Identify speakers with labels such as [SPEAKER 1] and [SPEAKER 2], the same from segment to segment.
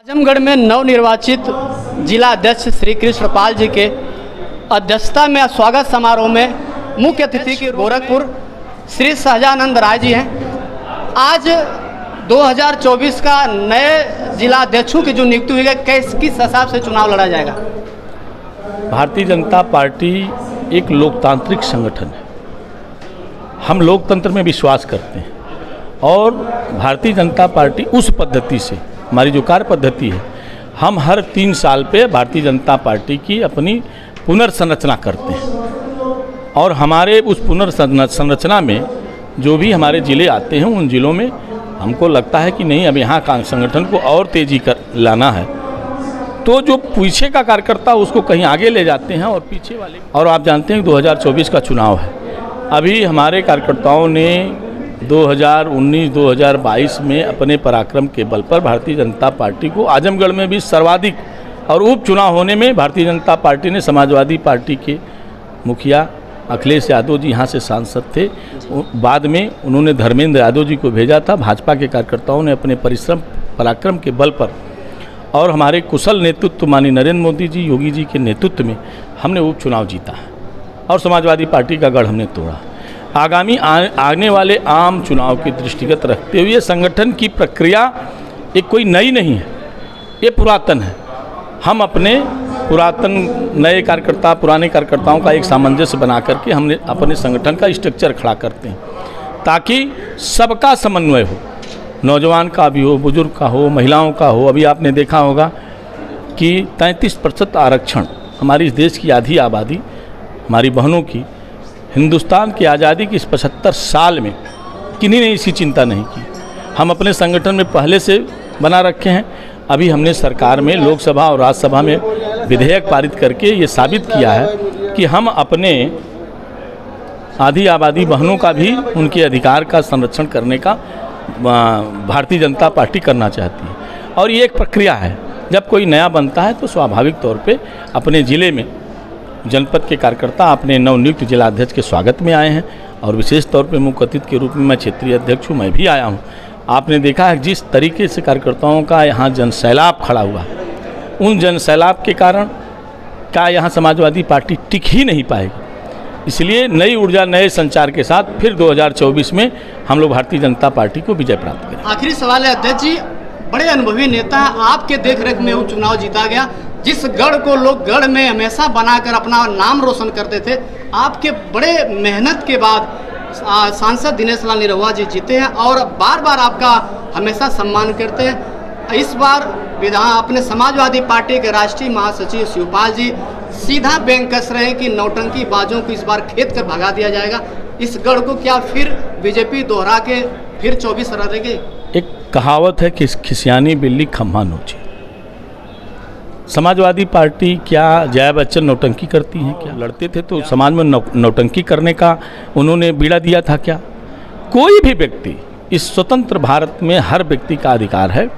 [SPEAKER 1] आजमगढ़ में नवनिर्वाचित जिला अध्यक्ष श्री कृष्णपाल जी के अध्यक्षता में स्वागत समारोह में मुख्य अतिथि के गोरखपुर श्री सहजानंद राय जी हैं। आज 2024 का नए जिला अध्यक्षों की जो नियुक्ति हुई है, किस हिसाब से चुनाव लड़ा जाएगा?
[SPEAKER 2] भारतीय जनता पार्टी एक लोकतांत्रिक संगठन है। हम लोकतंत्र में विश्वास करते हैं और भारतीय जनता पार्टी उस पद्धति से, हमारी जो कार्य पद्धति है, हम हर 3 साल पे भारतीय जनता पार्टी की अपनी पुनर्संरचना करते हैं और हमारे उस पुनर्संरचना में जो भी हमारे ज़िले आते हैं, उन ज़िलों में हमको लगता है कि नहीं, अब यहाँ का संगठन को और तेज़ी कर लाना है, तो जो पीछे का कार्यकर्ता उसको कहीं आगे ले जाते हैं और पीछे वाले। और आप जानते हैं 2024 का चुनाव है। अभी हमारे कार्यकर्ताओं ने 2019-2022 में अपने पराक्रम के बल पर भारतीय जनता पार्टी को आजमगढ़ में भी सर्वाधिक, और उपचुनाव होने में भारतीय जनता पार्टी ने समाजवादी पार्टी के मुखिया अखिलेश यादव जी यहाँ से सांसद थे, बाद में उन्होंने धर्मेंद्र यादव जी को भेजा था। भाजपा के कार्यकर्ताओं ने अपने परिश्रम पराक्रम के बल पर और हमारे कुशल नेतृत्व माननीय नरेंद्र मोदी जी, योगी जी के नेतृत्व में हमने उपचुनाव जीता है और समाजवादी पार्टी का गढ़ हमने तोड़ा। आगामी आने वाले आम चुनाव के दृष्टिगत रखते हुए संगठन की प्रक्रिया एक कोई नई नहीं है, ये पुरातन है। हम अपने पुरातन नए कार्यकर्ता, पुराने कार्यकर्ताओं का एक सामंजस्य बना करके हमने अपने संगठन का स्ट्रक्चर खड़ा करते हैं ताकि सबका समन्वय हो, नौजवान का भी हो, बुजुर्ग का हो, महिलाओं का हो। अभी आपने देखा होगा कि 33% आरक्षण, हमारी इस देश की आधी आबादी, हमारी बहनों की, हिंदुस्तान की आज़ादी की इस 75 साल में किन्हीं ने इसी चिंता नहीं की। हम अपने संगठन में पहले से बना रखे हैं। अभी हमने सरकार में, लोकसभा और राज्यसभा में विधेयक पारित करके ये साबित किया है कि हम अपने आधी आबादी बहनों का भी, उनके अधिकार का संरक्षण करने का भारतीय जनता पार्टी करना चाहती है। और ये एक प्रक्रिया है, जब कोई नया बनता है तो स्वाभाविक तौर पे अपने ज़िले में जनपद के कार्यकर्ता अपने नवनियुक्त जिला अध्यक्ष के स्वागत में आए हैं और विशेष तौर पे मुख्य अतिथि के रूप में मैं क्षेत्रीय अध्यक्ष हूँ, मैं भी आया हूँ। आपने देखा है जिस तरीके से कार्यकर्ताओं का यहाँ जनसैलाब खड़ा हुआ है, उन जनसैलाब के कारण क्या यहाँ समाजवादी पार्टी टिक ही नहीं पाएगी। इसलिए नई ऊर्जा, नए संचार के साथ फिर 2024 में हम लोग भारतीय जनता पार्टी को विजय प्राप्त करें।
[SPEAKER 1] आखिरी सवाल है अध्यक्ष जी, बड़े अनुभवी नेता, आपके देखरेख में वो चुनाव जीता गया। जिस गढ़ को लोग गढ़ में हमेशा बनाकर अपना नाम रोशन करते थे, आपके बड़े मेहनत के बाद सांसद दिनेश लाल निरहुआ जी जीते हैं और बार बार आपका हमेशा सम्मान करते हैं। इस बार अपने समाजवादी पार्टी के राष्ट्रीय महासचिव शिवपाल जी सीधा बैंक कस रहे हैं कि नौटंकी बाजों को इस बार खेत कर भगा दिया जाएगा। इस गढ़ को क्या फिर बीजेपी दोहरा के फिर 24 रहेगी?
[SPEAKER 2] एक कहावत है कि खिसियानी बिल्ली खम्भा नोचे। समाजवादी पार्टी क्या जया बच्चन नौटंकी करती हैं? क्या लड़ते थे तो समाज में नौटंकी करने का उन्होंने बीड़ा दिया था क्या? कोई भी व्यक्ति, इस स्वतंत्र भारत में हर व्यक्ति का अधिकार है,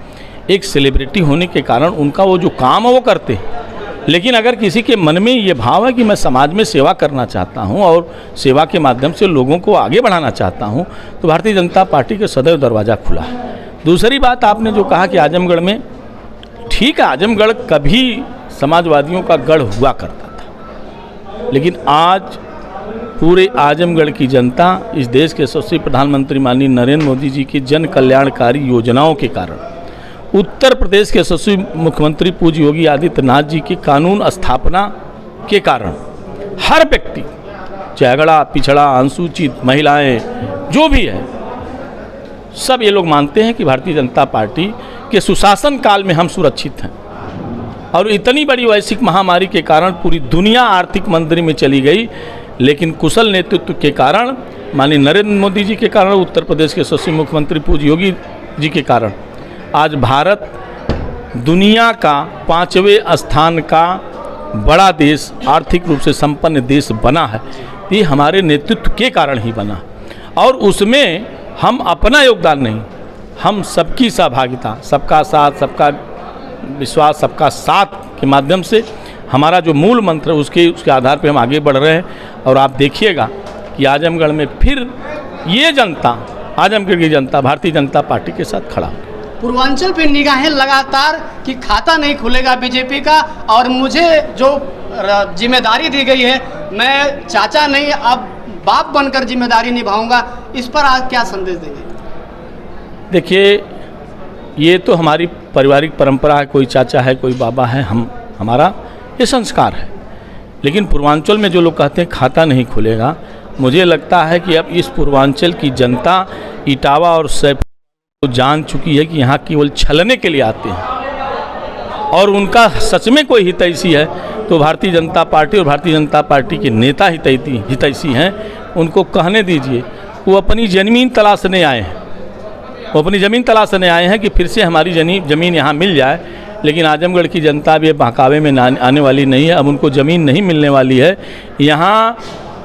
[SPEAKER 2] एक सेलिब्रिटी होने के कारण उनका वो जो काम है वो करते हैं। लेकिन अगर किसी के मन में ये भाव है कि मैं समाज में सेवा करना चाहता हूँ और सेवा के माध्यम से लोगों को आगे बढ़ाना चाहता हूँ, तो भारतीय जनता पार्टी के सदैव दरवाज़ा खुला है। दूसरी बात, आपने जो कहा कि आजमगढ़ में, ठीक है, आजमगढ़ कभी समाजवादियों का गढ़ हुआ करता था, लेकिन आज पूरे आजमगढ़ की जनता इस देश के यशस्वी प्रधानमंत्री माननीय नरेंद्र मोदी जी की जन कल्याणकारी योजनाओं के कारण, उत्तर प्रदेश के यशस्वी मुख्यमंत्री पूज्य योगी आदित्यनाथ जी की कानून स्थापना के कारण हर व्यक्ति, चाहे अगड़ा, पिछड़ा, अनुसूचित, महिलाएं, जो भी है, सब ये लोग मानते हैं कि भारतीय जनता पार्टी के सुशासन काल में हम सुरक्षित हैं। और इतनी बड़ी वैश्विक महामारी के कारण पूरी दुनिया आर्थिक मंदी में चली गई, लेकिन कुशल नेतृत्व के कारण, माननीय नरेंद्र मोदी जी के कारण, उत्तर प्रदेश के यशस्वी मुख्यमंत्री पूज्य योगी जी के कारण आज भारत दुनिया का 5वें स्थान का बड़ा देश, आर्थिक रूप से संपन्न देश बना है। ये हमारे नेतृत्व के कारण ही बना, और उसमें हम अपना योगदान नहीं, हम सबकी सहभागिता, सबका साथ, सबका विश्वास, सबका साथ के माध्यम से हमारा जो मूल मंत्र है उसके आधार पे हम आगे बढ़ रहे हैं। और आप देखिएगा कि आजमगढ़ में फिर ये जनता, आजमगढ़ की जनता भारतीय जनता पार्टी के साथ खड़ा।
[SPEAKER 1] पूर्वांचल पे निगाहें लगातार कि खाता नहीं खुलेगा बीजेपी का, और मुझे जो जिम्मेदारी दी गई है, मैं चाचा नहीं अब बाप बनकर जिम्मेदारी निभाऊंगा, इस पर आज क्या संदेश देंगे?
[SPEAKER 2] देखिए, ये तो हमारी पारिवारिक परंपरा है, कोई चाचा है कोई बाबा है, हमारा ये संस्कार है। लेकिन पूर्वांचल में जो लोग कहते हैं खाता नहीं खुलेगा, मुझे लगता है कि अब इस पूर्वांचल की जनता इटावा और सैफ को जान चुकी है कि यहाँ केवल छलने के लिए आते हैं, और उनका सच में कोई हितैषी है तो भारतीय जनता पार्टी और भारतीय जनता पार्टी के नेता हितैषी हैं। उनको कहने दीजिए, वो अपनी ज़मीन तलाशने आए हैं, वो अपनी ज़मीन तलाशने आए हैं कि फिर से हमारी ज़मीन यहाँ मिल जाए। लेकिन आजमगढ़ की जनता भी बहकावे में आने वाली नहीं है, अब उनको ज़मीन नहीं मिलने वाली है। यहाँ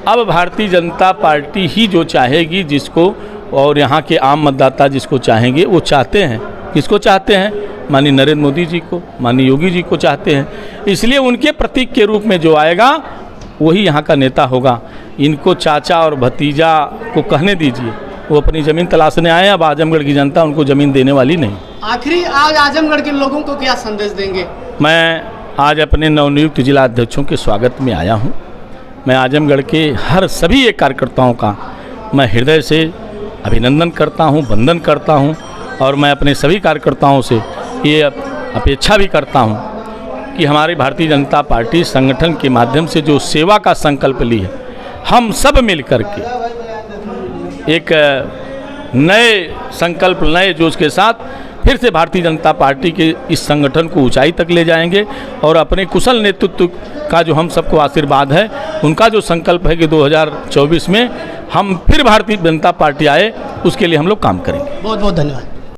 [SPEAKER 2] अब भारतीय जनता पार्टी ही जो चाहेगी जिसको, और यहाँ के आम मतदाता जिसको चाहेंगे वो चाहते हैं। किसको चाहते हैं? माननीय नरेंद्र मोदी जी को, माननीय योगी जी को चाहते हैं। इसलिए उनके प्रतीक के रूप में जो आएगा वही यहाँ का नेता होगा। इनको चाचा और भतीजा को कहने दीजिए, वो अपनी ज़मीन तलाशने आए हैं। अब आजमगढ़ की जनता उनको ज़मीन देने वाली नहीं।
[SPEAKER 1] आखिरी आज आजमगढ़ के लोगों को क्या संदेश देंगे?
[SPEAKER 2] मैं आज अपने नवनियुक्त जिला अध्यक्षों के स्वागत में आया हूँ। मैं आजमगढ़ के हर सभी एक कार्यकर्ताओं का मैं हृदय से अभिनंदन करता हूँ, वंदन करता हूँ, और मैं अपने सभी कार्यकर्ताओं से ये अपेक्षा भी करता हूँ कि हमारी भारतीय जनता पार्टी संगठन के माध्यम से जो सेवा का संकल्प ली है, हम सब मिल कर के एक नए संकल्प, नए जोश के साथ फिर से भारतीय जनता पार्टी के इस संगठन को ऊंचाई तक ले जाएंगे। और अपने कुशल नेतृत्व का जो हम सबको आशीर्वाद है, उनका जो संकल्प है कि 2024 में हम फिर भारतीय जनता पार्टी आए, उसके लिए हम लोग काम करेंगे।
[SPEAKER 1] बहुत बहुत धन्यवाद।